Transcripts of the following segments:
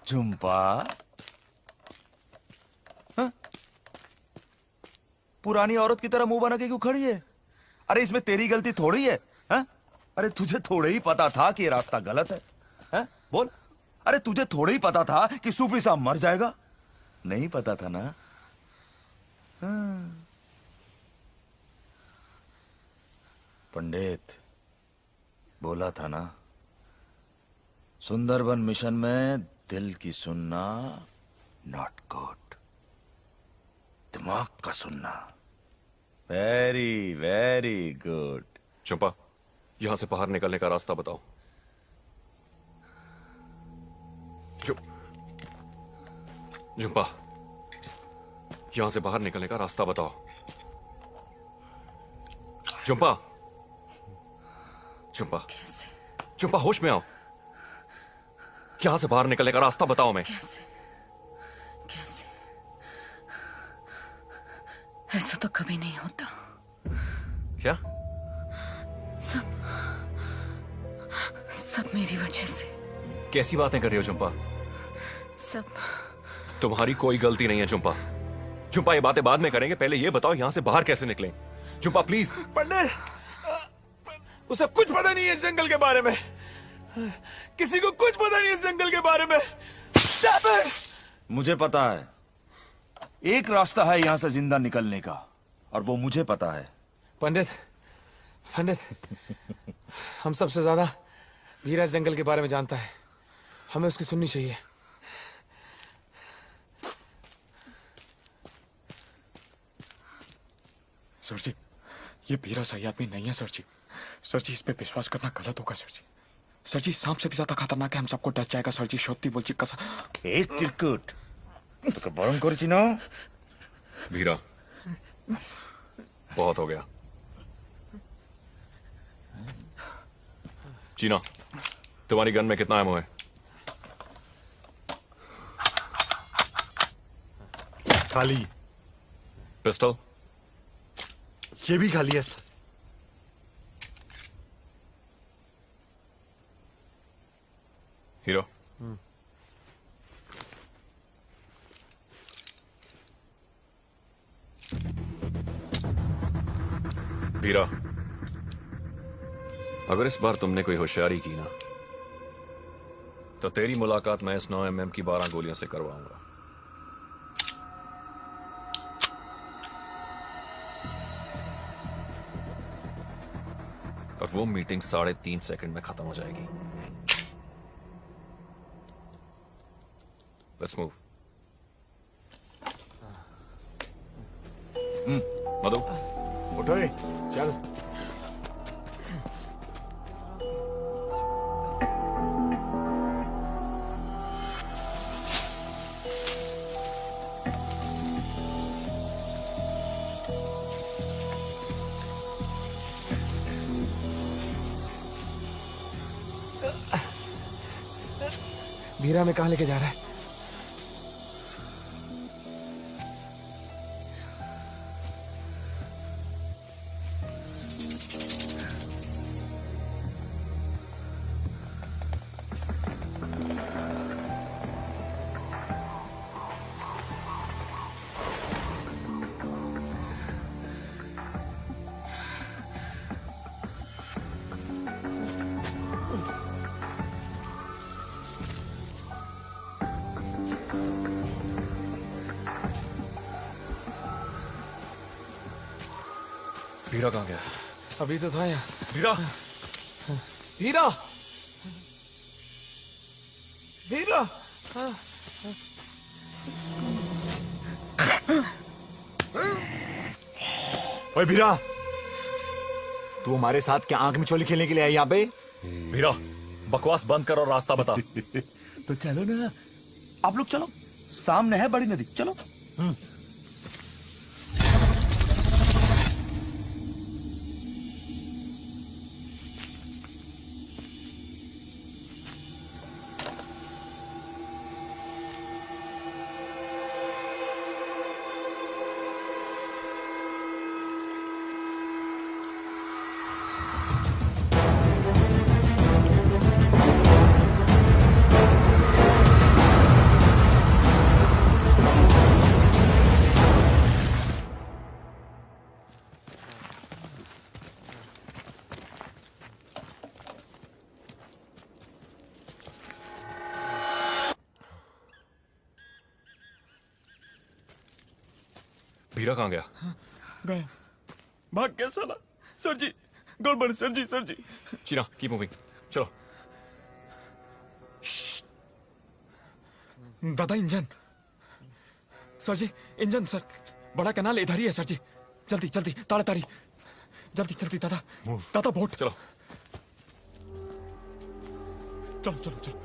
झुम्पा, हाँ? पुरानी औरत की तरह मुंह बना के क्यों खड़ी है? अरे इसमें तेरी गलती थोड़ी है, हाँ? अरे तुझे थोड़े ही पता था कि ये रास्ता गलत है, हाँ? बोल। अरे तुझे थोड़े ही पता था कि सूफी साहब मर जाएगा? नहीं पता था ना? हाँ। पंडित बोला था ना, सुंदरबन मिशन में दिल की सुनना नॉट गुड, दिमाग का सुनना वेरी वेरी गुड। चंपा, यहां से बाहर निकलने का रास्ता बताओ। चंपा, यहां से बाहर निकलने का रास्ता बताओ। चंपा, चंपा, चंपा होश में आओ। यहां से बाहर निकलने का रास्ता बताओ। मैं कैसे ऐसा तो कभी नहीं होता। क्या? सब मेरी वजह से। कैसी बातें कर रही हो चंपा? सब तुम्हारी कोई गलती नहीं है चंपा। चंपा, ये बातें बाद में करेंगे, पहले ये बताओ यहां से बाहर कैसे निकलें। चंपा प्लीज। पंडित, उसे कुछ पता नहीं है इस जंगल के बारे में। किसी को कुछ पता नहीं है इस जंगल के बारे में। मुझे पता है, एक रास्ता है यहां से जिंदा निकलने का, और वो मुझे पता है। पंडित, हम सबसे ज्यादा वीरा इस जंगल के बारे में जानता है। हमें उसकी सुननी चाहिए। सर जी, ये वीरा सही आदमी नहीं है सर जी। सर जी, इस पे विश्वास करना गलत होगा सर जी। सर जी, सांप से भी ज्यादा खतरनाक है, हम सबको डस जाएगा सर जी। सत्य बोलची कसा एक चिरकुट तो बरम करची ना। वीरा, बहुत हो गया। चीना, तुम्हारी गन में कितना एमो है? खाली। पिस्टल? ये भी खाली है सर। हीरो, वीरा, अगर इस बार तुमने कोई होशियारी की ना, तो तेरी मुलाकात मैं इस 9mm की 12 गोलियों से करवाऊंगा। और वो मीटिंग 3.5 सेकंड में खत्म हो जाएगी। Let's move. मधु, उठो, चल। वीरा में कहां लेके जा रहा है? वीरा कहां गया? अभी तो था यहाँ। वीरा, वीरा, वीरा। ओए वीरा, तू हमारे साथ क्या आंख मिचौली खेलने के लिए आया यहाँ पे? वीरा, बकवास बंद कर और रास्ता बता। तो चलो ना, आप लोग चलो, सामने है बड़ी नदी, चलो। भीरा कहाँ गया? गया, भाग गया साला। सर जी गड़बड़, सर जी, सर जी। चीना, कीप मूविंग, चलो। दादा इंजन, सर जी इंजन सर, बड़ा कनाल इधर ही है सर जी। जल्दी जल्दी, ताड़ाताड़ी, जल्दी जल्दी दादा, दादा बोट। चलो। चलो चलो चलो।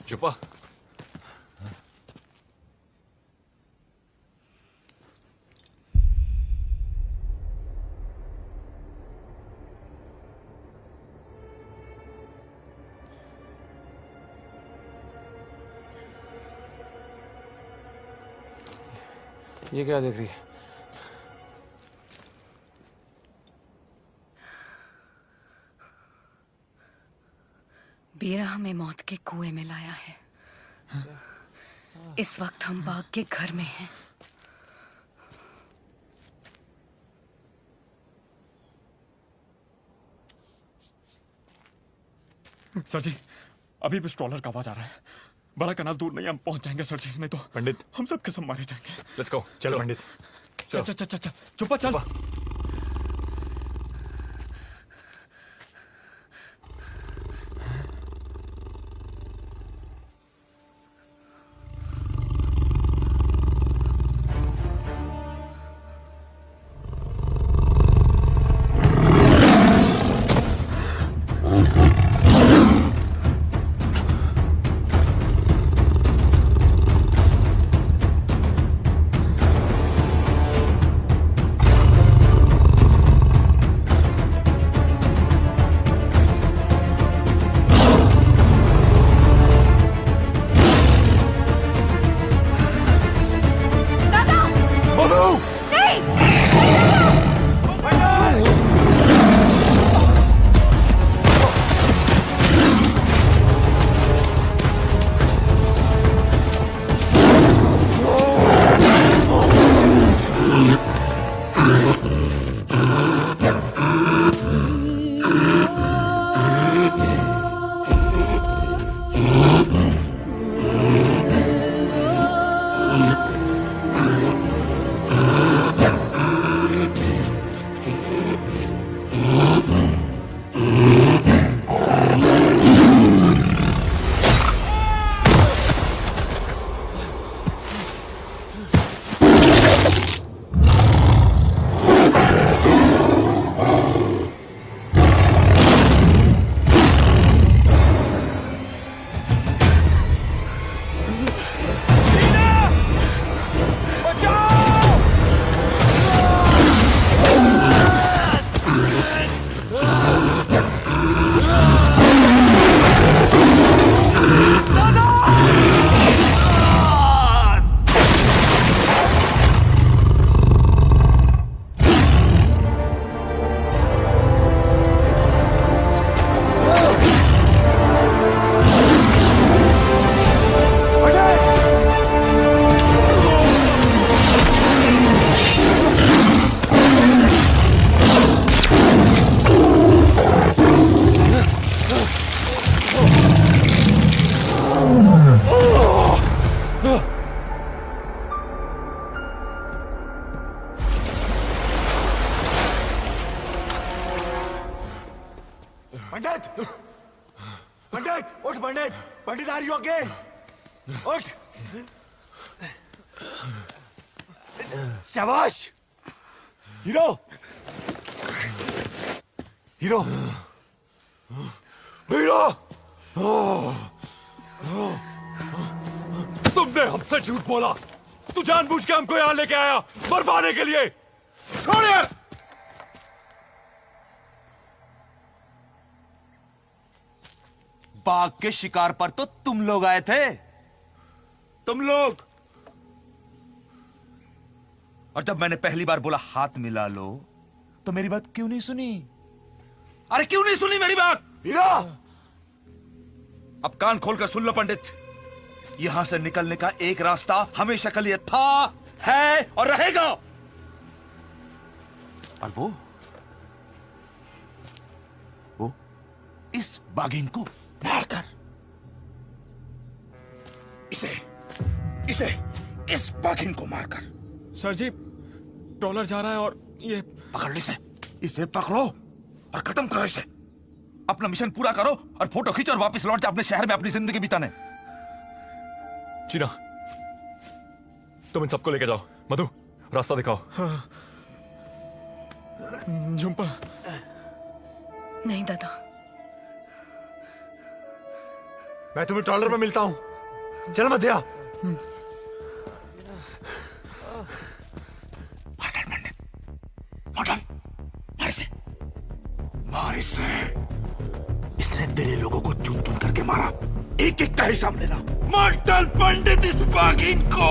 चुपा, ये क्या देख रही है? बीरा हमें मौत के कुएं में लाया है। इस वक्त हम बाग के घर में हैं। सर जी अभी भी स्ट्रॉलर का आवाज आ रहा है। बड़ा कनाल दूर नहीं, हम पहुंच जाएंगे सर जी, नहीं तो पंडित, हम सब कसम मारे जाएंगे। Let's go. चल पंडित। चल चल चल चल, चुप्पा चल। पंडित, पंडित उठ, पंडित, पंडित आर यू ओके? उठ। शाबाश हीरो, हीरो। भीरा, तुमने हमसे झूठ बोला। तू जानबूझ के हमको यहाँ लेके आया मरवाने के लिए। छोड़िए। बाघ के शिकार पर तो तुम लोग आए थे, तुम लोग। और जब मैंने पहली बार बोला हाथ मिला लो, तो मेरी बात क्यों नहीं सुनी? अरे क्यों नहीं सुनी मेरी बात? हीरो, अब कान खोलकर सुन लो पंडित, यहां से निकलने का एक रास्ता हमेशा के लिए था है और रहेगा। और वो इस बाघिन को मारकर इसे इस बाघिन को मारकर। सर जी डॉलर जा रहा है और ये पकड़ इसे पकड़ो और खत्म करो इसे। अपना मिशन पूरा करो और फोटो खींचो और वापस लौट जाओ अपने शहर में अपनी जिंदगी बिताने। चीना, तुम इन सबको लेके जाओ। मधु, रास्ता दिखाओ। झुम्पा। नहीं दादा, मैं तुम्हें डॉलर में मिलता हूं। चल मध्या। मार इसे। इसने तेरे लोगों को चुन चुन करके मारा। एक एक का हिसाब लेना। मार डाल पंडित इस बाघिन को।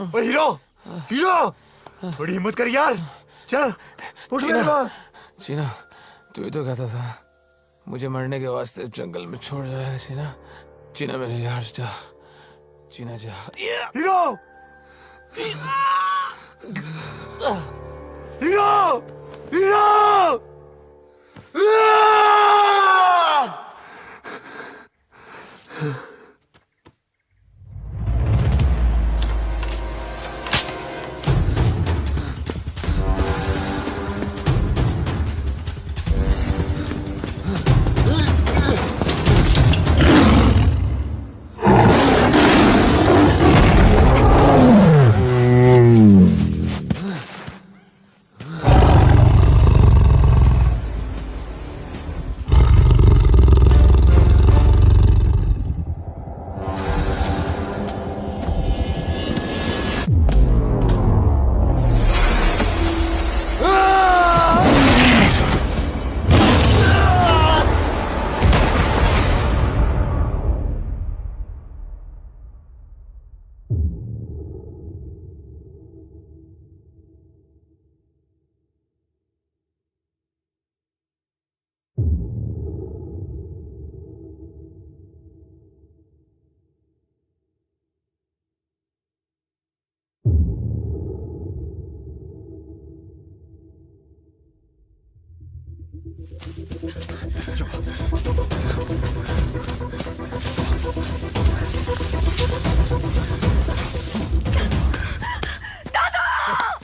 ओ हीरो, हीरो, थोड़ी हिम्मत कर यार। चल उठ मेरे पास। चीना, तू ही तो कहता था मुझे मरने के वास्ते जंगल में छोड़ जाएगा। चीना, चीना मेरे यार, जा। चीना जा। Hero, hero, hero.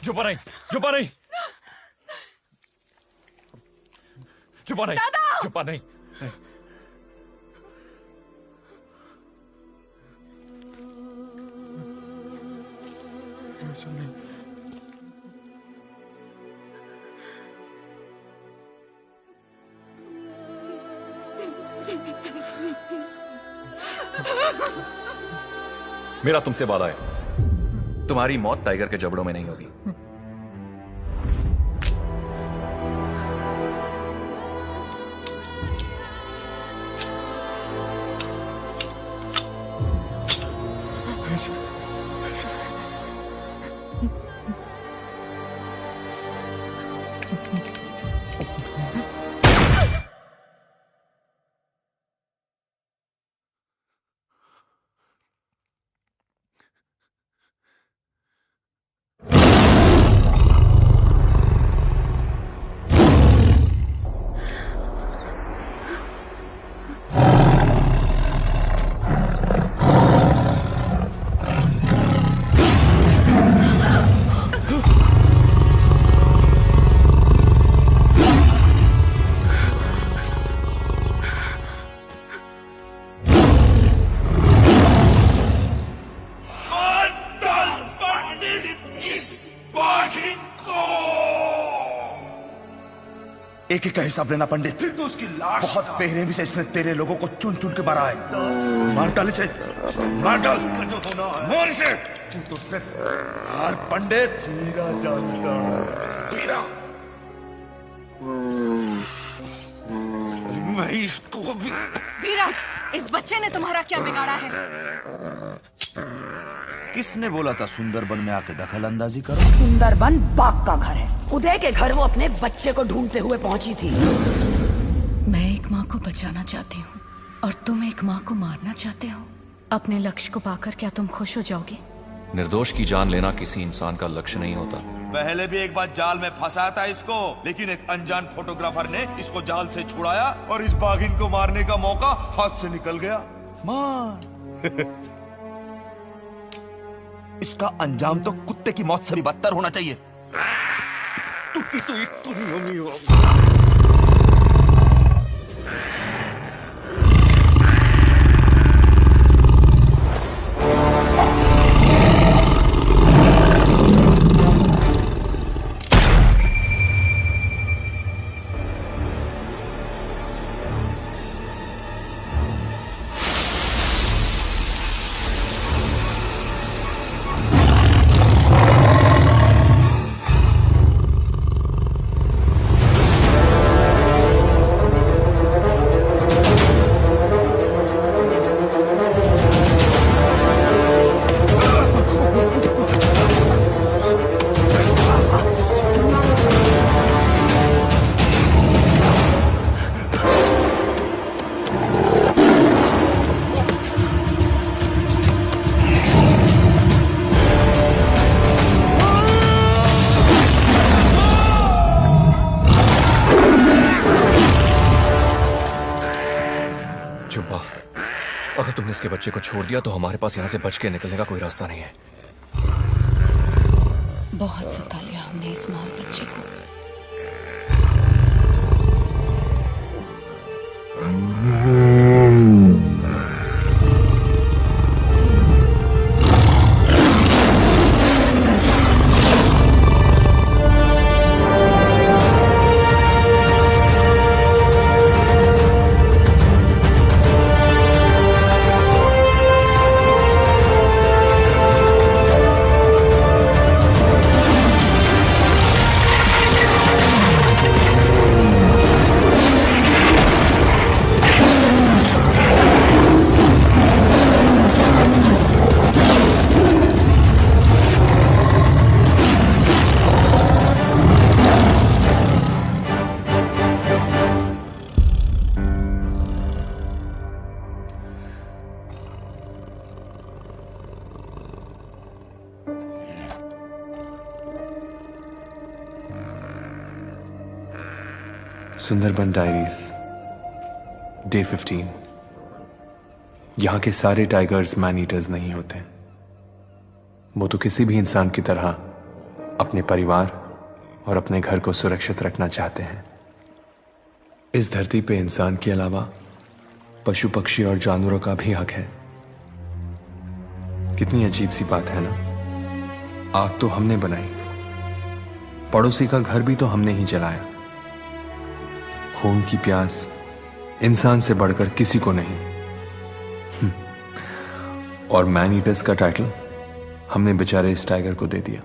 चुप नहीं, चुप नहीं, चुप नहीं, चुप नहीं। मेरा तुमसे वादा है, तुम्हारी मौत टाइगर के जबड़ों में नहीं होगी। एक एक का हिसाब लेना पंडित। तो उसकी लाश बहुत बेरहमी से इसने तेरे लोगों को चुन चुन के मारा है। मार डाल इसे, मार डाल, मार इसे। तू तो सिर्फ हार पंडित। वीरा जानता है। वीरा, मैं इसको भी... वीरा, इस बच्चे ने तुम्हारा क्या बिगाड़ा है? किसने बोला था सुंदरबन में आके दखल अंदाजी करो? सुंदरबन बाग का घर है। उदय के घर वो अपने बच्चे को ढूंढते हुए पहुंची थी। मैं एक माँ को बचाना चाहती हूँ और तुम एक माँ को मारना चाहते हो। अपने लक्ष्य को पाकर क्या तुम खुश हो जाओगे? निर्दोष की जान लेना किसी इंसान का लक्ष्य नहीं होता। पहले भी एक बार जाल में फंसाया था इसको, लेकिन एक अनजान फोटोग्राफर ने इसको जाल से छुड़ाया और इस बाघिन को मारने का मौका हाथ से निकल गया। मार। इसका अंजाम तो कुत्ते की मौत से भी बदतर होना चाहिए। तू तो एक तो नहीं हो। अगर तुमने इसके बच्चे को छोड़ दिया तो हमारे पास यहाँ से बच के निकलने का कोई रास्ता नहीं है। बहुत सता लिया हमने इस माँ और बच्चे को। Sundarban diaries day 15। यहाँ के सारे टाइगर्स मैन ईटर्स नहीं होते। वो तो किसी भी इंसान की तरह अपने परिवार और अपने घर को सुरक्षित रखना चाहते हैं। इस धरती पे इंसान के अलावा पशु पक्षी और जानवरों का भी हक है। कितनी अजीब सी बात है ना। आग तो हमने बनाई, पड़ोसी का घर भी तो हमने ही जलाया। खून की प्यास इंसान से बढ़कर किसी को नहीं। और मैन ईटर्स का टाइटल हमने बेचारे इस टाइगर को दे दिया।